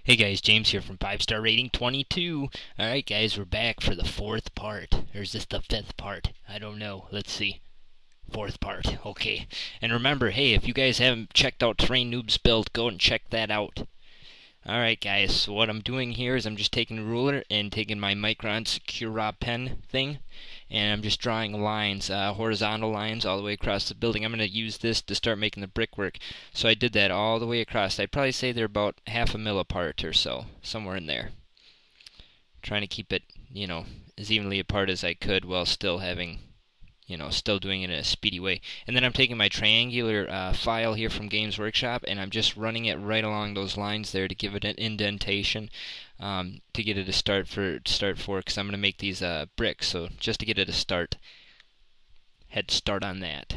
Hey guys, James here from 5 Star Rating 22. Alright guys, we're back for the fourth part. Or is this the fifth part? I don't know. Let's see. Fourth part. Okay. And remember, hey, if you guys haven't checked out Terrain Noob's build, go and check that out. Alright guys, so what I'm doing here is I'm just taking a ruler and taking my Micron Secura pen thing, and I'm just drawing lines, horizontal lines all the way across the building. I'm going to use this to start making the brickwork. So I did that all the way across. I'd probably say they're about half a mil apart or so, somewhere in there. Trying to keep it, as evenly apart as I could while still having still doing it in a speedy way. And then I'm taking my triangular file here from Games Workshop, and I'm just running it right along those lines there to give it an indentation, to get it a start for, because I'm going to make these bricks, so just to get it a head start on that.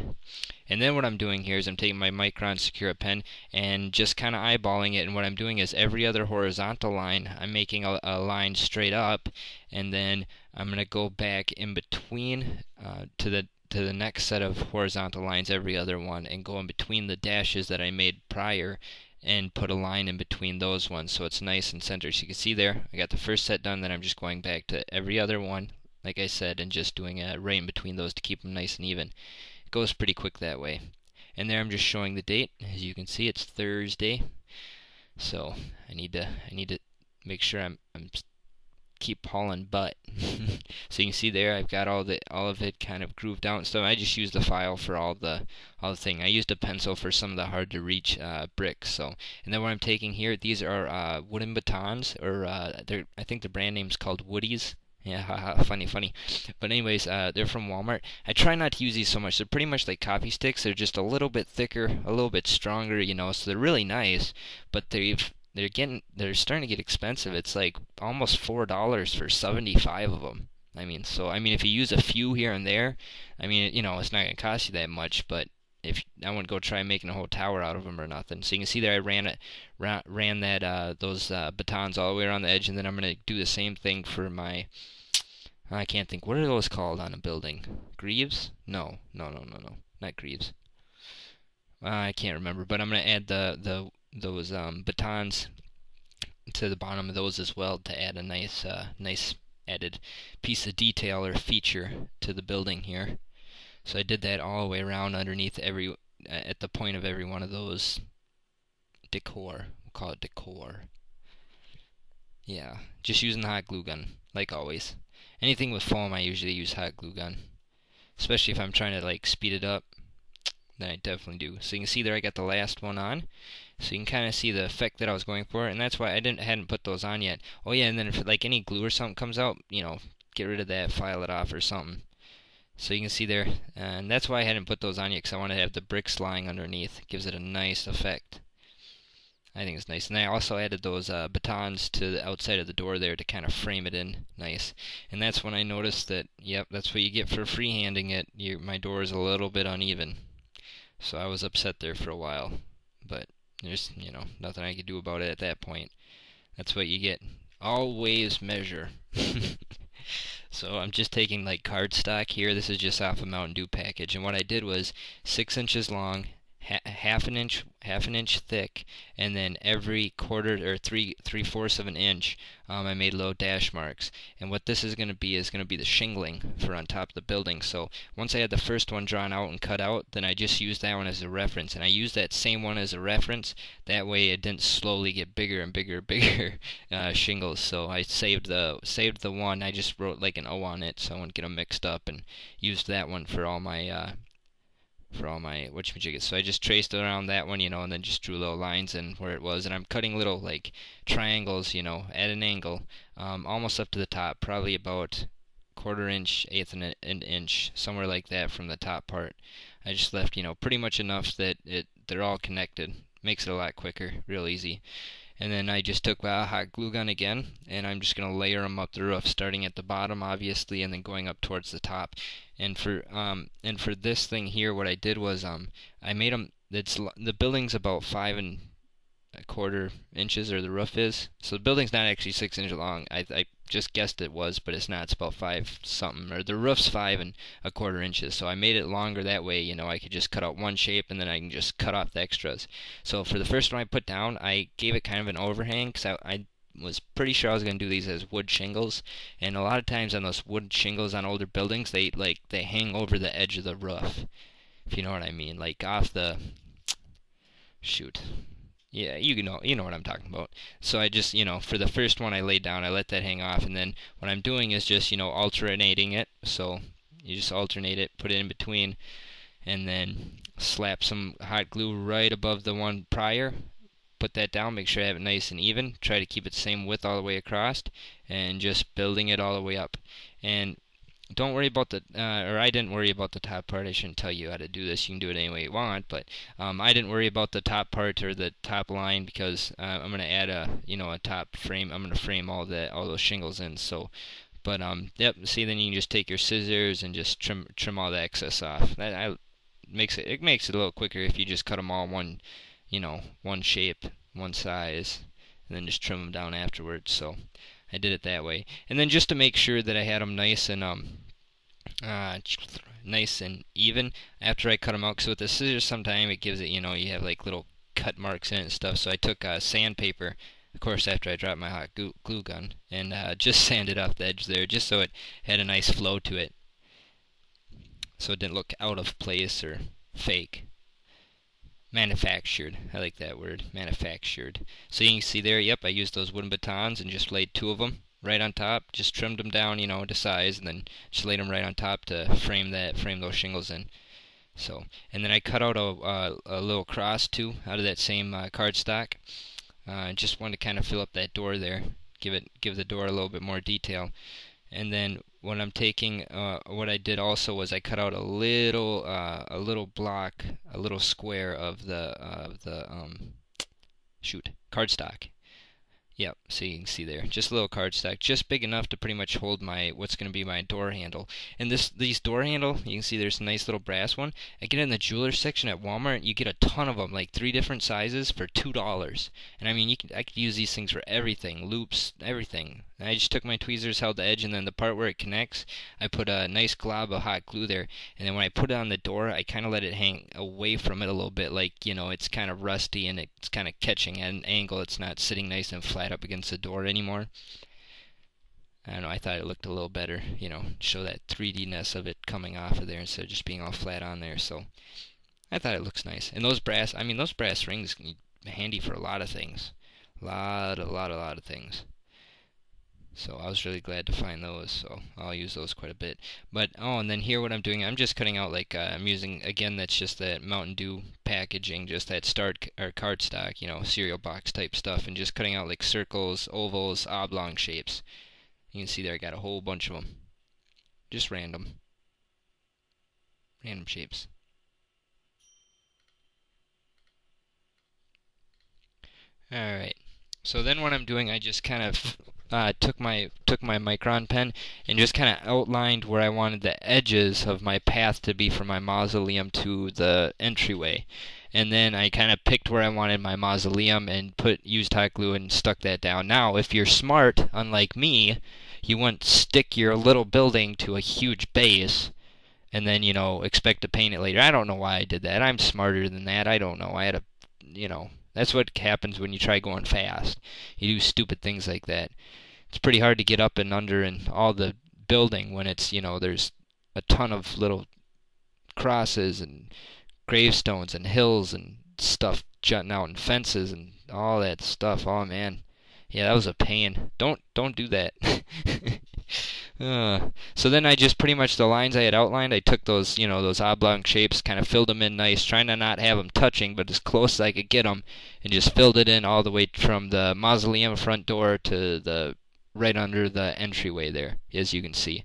And then what I'm doing here is I'm taking my Micron Secura pen and just kind of eyeballing it, and what I'm doing is every other horizontal line, I'm making a line straight up, and then I'm going to go back in between to the next set of horizontal lines, every other one, and go in between the dashes that I made prior and put a line in between those ones so it's nice and centered. So you can see there, I got the first set done, then I'm just going back to every other one, like I said, and just doing a right in between those to keep them nice and even. It goes pretty quick that way. And there I'm just showing the date. As you can see, it's Thursday. So I need to make sure I'm keep hauling butt. So you can see there I've got all of it kind of grooved out and stuff. I just used the file for all the thing. I used a pencil for some of the hard to reach bricks. So, and then what I'm taking here, these are wooden batons, or I think the brand name's called Woody's. Yeah, haha, funny. But anyways, they're from Walmart. I try not to use these so much. They're pretty much like coffee sticks. They're just a little bit thicker, a little bit stronger, so they're really nice, but they're starting to get expensive. It's like almost $4 for 75 of them. If you use a few here and there, it's not gonna cost you that much. But if I wouldn't go try making a whole tower out of them or nothing. So you can see there I ran those batons all the way around the edge, and then I'm gonna do the same thing for my. I can't think. What are those called on a building? Greaves? No, not greaves. I can't remember. But I'm gonna add those batons to the bottom of those as well to add a nice added piece of detail or feature to the building here. So I did that all the way around underneath at the point of every one of those decor. We'll call it decor. Yeah, just using the hot glue gun, like always. Anything with foam, I usually use hot glue gun, especially if I'm trying to like speed it up. Then I definitely do. So you can see there I got the last one on. So you can kind of see the effect that I was going for, and that's why I hadn't put those on yet. Oh yeah, and then if like any glue or something comes out, get rid of that, file it off or something. So you can see there, and that's why I hadn't put those on yet, because I wanted to have the bricks lying underneath. It gives it a nice effect. I think it's nice. And I also added those batons to the outside of the door there to kind of frame it in nice. And that's when I noticed that, yep, that's what you get for freehanding it. My door is a little bit uneven. So I was upset there for a while. But there's, nothing I could do about it at that point. That's what you get. Always measure. So I'm just taking like cardstock here. This is just off a Mountain Dew package. And what I did was 6 inches long, half an inch thick, and then every quarter or three-fourths of an inch, I made little dash marks. And what this is going to be the shingling for on top of the building. So once I had the first one drawn out and cut out, then I just used that one as a reference, and I used that same one as a reference. That way it didn't slowly get bigger and bigger shingles. So I saved the one. I just wrote like an O on it so I wouldn't get them mixed up, and used that one for all my whatchamajiggas. So I just traced around that one, and then just drew little lines in where it was. And I'm cutting little like triangles, at an angle, almost up to the top, probably about quarter inch, eighth of an inch, somewhere like that from the top part. I just left, pretty much enough that they're all connected. Makes it a lot quicker, real easy. And then I just took a hot glue gun again, and I'm just going to layer them up the roof, starting at the bottom, obviously, and then going up towards the top. And for this thing here, what I did was I made them. The building's about 5 1/4 inches, or the roof is. So the building's not actually 6 inches long. I just guessed it was, but it's not. It's about 5 something, or the roof's 5 1/4 inches. So I made it longer that way, you know, I could just cut out one shape and then I can just cut off the extras. So for the first one I put down, I gave it kind of an overhang because I was pretty sure I was going to do these as wood shingles, and a lot of times on those wood shingles on older buildings, they hang over the edge of the roof, if you know what I mean, like off the, shoot, yeah, you know what I'm talking about. So I just, you know, for the first one I laid down, I let that hang off, and then what I'm doing is just, you know, alternating it. So you just alternate it, put it in between, and then slap some hot glue right above the one prior. Put that down, make sure I have it nice and even, try to keep it the same width all the way across, and just building it all the way up. And don't worry about the, or I didn't worry about the top part. I shouldn't tell you how to do this, you can do it any way you want, but I didn't worry about the top part or the top line because I'm going to add a, you know, a top frame. I'm going to frame all those shingles in, so, but yep, see, then you can just take your scissors and just trim all the excess off. That makes it a little quicker if you just cut them all one, you know, one shape, one size, and then just trim them down afterwards. So I did it that way. And then just to make sure that I had them nice and nice and even after I cut them out, because with the scissors sometimes it gives it, you know, you have like little cut marks in it and stuff. So I took sandpaper, of course, after I dropped my hot glue gun, and just sanded off the edge there, just so it had a nice flow to it, so it didn't look out of place or fake. Manufactured. I like that word, manufactured. So you can see there, yep, I used those wooden batons and just laid 2 of them right on top. Just trimmed them down, you know, to size, and then just laid them right on top to frame those shingles in. So, and then I cut out a little cross too out of that same cardstock. Just wanted to kind of fill up that door there, give the door a little bit more detail. And then what I'm taking, what I did also was I cut out a little block, a little square of the cardstock. Yep, so you can see there, just a little cardstock, just big enough to pretty much hold what's going to be my door handle. And these door handle, you can see there's a nice little brass one. I get it in the jeweler section at Walmart. You get a ton of them, like 3 different sizes for $2. And I mean, I could use these things for everything, loops, everything. And I just took my tweezers, held the edge, and then the part where it connects, I put a nice glob of hot glue there. And then when I put it on the door, I kind of let it hang away from it a little bit, like, you know, it's kind of rusty and it's kind of catching at an angle. It's not sitting nice and flat up against the door anymore. I don't know, I thought it looked a little better, you know, show that 3D-ness of it coming off of there instead of just being all flat on there. So I thought it looks nice. And those brass rings can be handy for a lot of things. A lot of things. So I was really glad to find those, so I'll use those quite a bit. But, oh, and then here what I'm doing, I'm just cutting out, like, I'm using, again, that's just that Mountain Dew packaging, just that cardstock, you know, cereal box type stuff, and just cutting out, like, circles, ovals, oblong shapes. You can see there I got a whole bunch of them. Just random shapes. Alright, so then what I'm doing, I just kind of took my Micron pen and just kind of outlined where I wanted the edges of my path to be from my mausoleum to the entryway. And then I kind of picked where I wanted my mausoleum and used hot glue and stuck that down. Now, if you're smart, unlike me, you wouldn't stick your little building to a huge base and then, you know, expect to paint it later. I don't know why I did that. I'm smarter than that. I don't know. I had you know, that's what happens when you try going fast. You do stupid things like that. It's pretty hard to get up and under and all the building when it's, you know, there's a ton of little crosses and gravestones and hills and stuff jutting out and fences and all that stuff. Oh man, yeah, that was a pain. Don't do that. So then I just pretty much the lines I had outlined, I took those, you know, those oblong shapes, kind of filled them in nice, trying to not have them touching, but as close as I could get them, and just filled it in all the way from the mausoleum front door to the right under the entryway there, as you can see.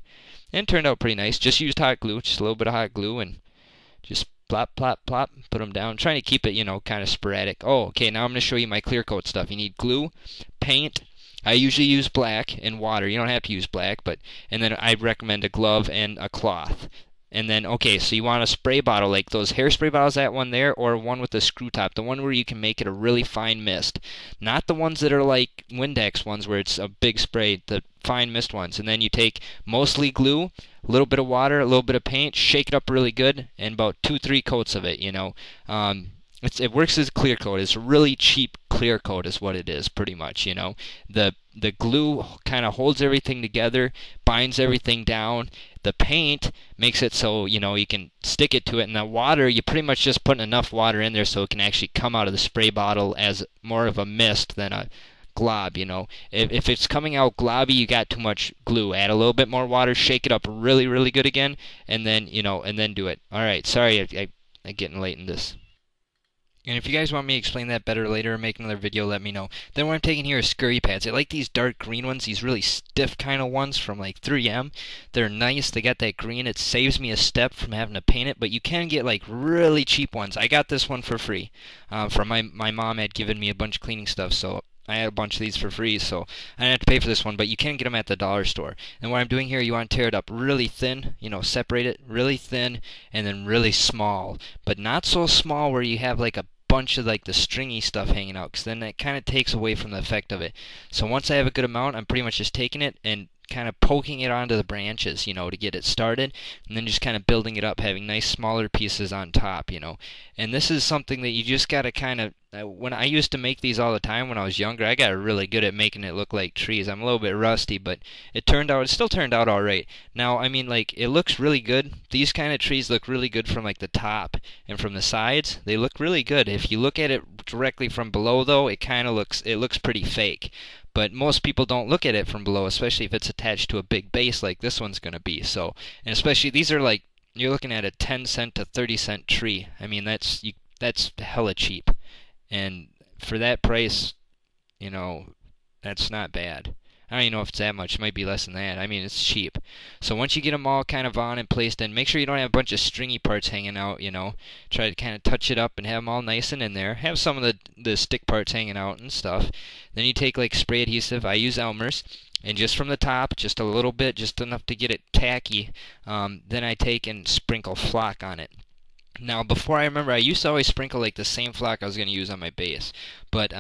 And it turned out pretty nice. Just used hot glue, just a little bit of hot glue, and just plop, plop, plop, put them down. Trying to keep it, you know, kind of sporadic. Oh, okay, now I'm going to show you my clear coat stuff. You need glue, paint. I usually use black and water. You don't have to use black, and then I recommend a glove and a cloth. And then, okay, so you want a spray bottle, like those hairspray bottles, that one there, or one with the screw top, the one where you can make it a really fine mist. Not the ones that are like Windex ones where it's a big spray, the fine mist ones. And then you take mostly glue, a little bit of water, a little bit of paint, shake it up really good, and about 2-3 coats of it, you know. It works as clear coat. It's a really cheap clear coat is what it is, pretty much, you know. The glue kind of holds everything together, binds everything down. The paint makes it so, you know, you can stick it to it. And the water, you pretty much just put enough water in there so it can actually come out of the spray bottle as more of a mist than a glob, you know. If it's coming out globby, you got too much glue. Add a little bit more water, shake it up really, really good again, and then, you know, and then do it. All right, sorry, I'm getting late in this. And if you guys want me to explain that better later or make another video, let me know. Then what I'm taking here is scurry pads. I like these dark green ones, these really stiff kind of ones from like 3M. They're nice, they got that green. It saves me a step from having to paint it, but you can get like really cheap ones. I got this one for free. From my mom had given me a bunch of cleaning stuff, so I had a bunch of these for free, so I didn't have to pay for this one, but you can get them at the dollar store. And what I'm doing here, you want to tear it up really thin, you know, separate it really thin, and then really small. But not so small where you have like a bunch of like the stringy stuff hanging out, because then that kind of takes away from the effect of it. So once I have a good amount, I'm pretty much just taking it and kind of poking it onto the branches, you know, to get it started, and then just kind of building it up, having nice smaller pieces on top, you know. And this is something that you just got to kind of, when I used to make these all the time when I was younger, I got really good at making it look like trees. I'm a little bit rusty, but it still turned out all right. Now, I mean, like, it looks really good. These kind of trees look really good from like the top and from the sides. They look really good. If you look at it directly from below, though, it looks pretty fake. But most people don't look at it from below, especially if it's attached to a big base like this one's going to be. So, and especially these are like, you're looking at a 10-cent to 30-cent tree. I mean, that's hella cheap. And for that price, you know, that's not bad. I don't even know if it's that much. It might be less than that. I mean, it's cheap. So once you get them all kind of on and placed in, make sure you don't have a bunch of stringy parts hanging out, you know. Try to kind of touch it up and have them all nice and in there. Have some of the stick parts hanging out and stuff. Then you take like spray adhesive. I use Elmer's. And just from the top, just a little bit, just enough to get it tacky. Then I take and sprinkle flock on it. Now, before I remember, I used to always sprinkle like the same flock I was going to use on my base. But,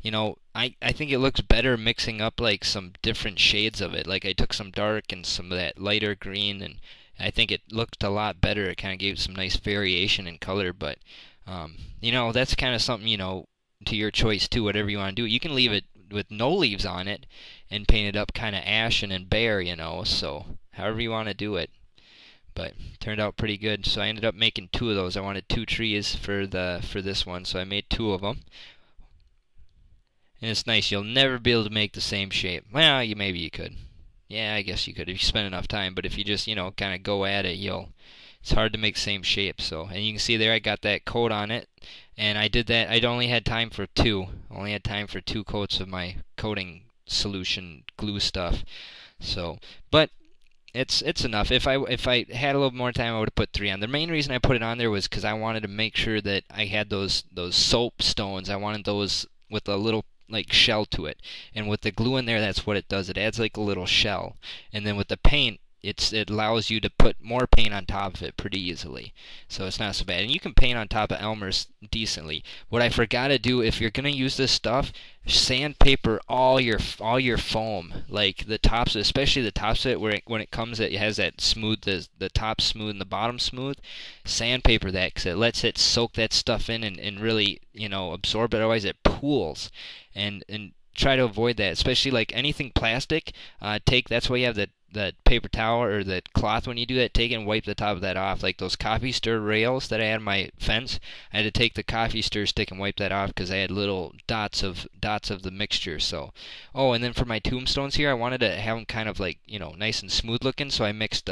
you know, I think it looks better mixing up like some different shades of it. Like I took some dark and some of that lighter green, and I think it looked a lot better. It kind of gave some nice variation in color. But, you know, that's kind of something, you know, to your choice too, whatever you want to do. You can leave it with no leaves on it and paint it up kind of ashen and bare, you know. So, however you want to do it. But turned out pretty good. So I ended up making 2 of those. I wanted 2 trees for this one, so I made 2 of them. And it's nice. You'll never be able to make the same shape. Well, maybe you could. Yeah, I guess you could if you spend enough time. But if you just, you know, kind of go at it, it's hard to make the same shape. So, and you can see there I got that coat on it, and I did that. I'd only had time for 2. Only had time for 2 coats of my coating solution glue stuff. So, but it's enough. If I had a little more time, I would have put 3 on. The main reason I put it on there was because I wanted to make sure that I had those soap stones. I wanted those with a little like shell to it. And with the glue in there, that's what it does. It adds like a little shell. And then with the paint, it allows you to put more paint on top of it pretty easily. So it's not so bad. And you can paint on top of Elmer's decently. What I forgot to do, if you're going to use this stuff, sandpaper all your foam, like the tops, especially the tops of it, where when it comes, it has that smooth, the top smooth and the bottom smooth. Sandpaper that, because it lets it soak that stuff in and really, you know, absorb it. Otherwise it pools. And try to avoid that, especially like anything plastic. That's why you have the paper towel or the cloth. When you do that, take it and wipe the top of that off. Like those coffee stir rails that I had on my fence, I had to take the coffee stir stick and wipe that off because I had little dots of the mixture. So, oh, and then for my tombstones here, I wanted to have them kind of like, you know, nice and smooth looking. So I mixed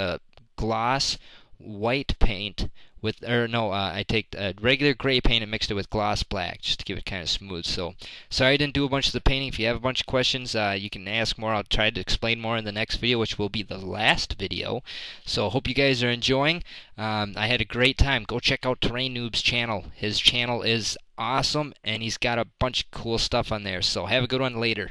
gloss white paint with, I take regular gray paint and mixed it with gloss black just to give it kind of smooth. So, sorry I didn't do a bunch of the painting. If you have a bunch of questions, you can ask more. I'll try to explain more in the next video, which will be the last video. So, hope you guys are enjoying. I had a great time. Go check out Terrain Noob's channel. His channel is awesome, and he's got a bunch of cool stuff on there. So, have a good one later.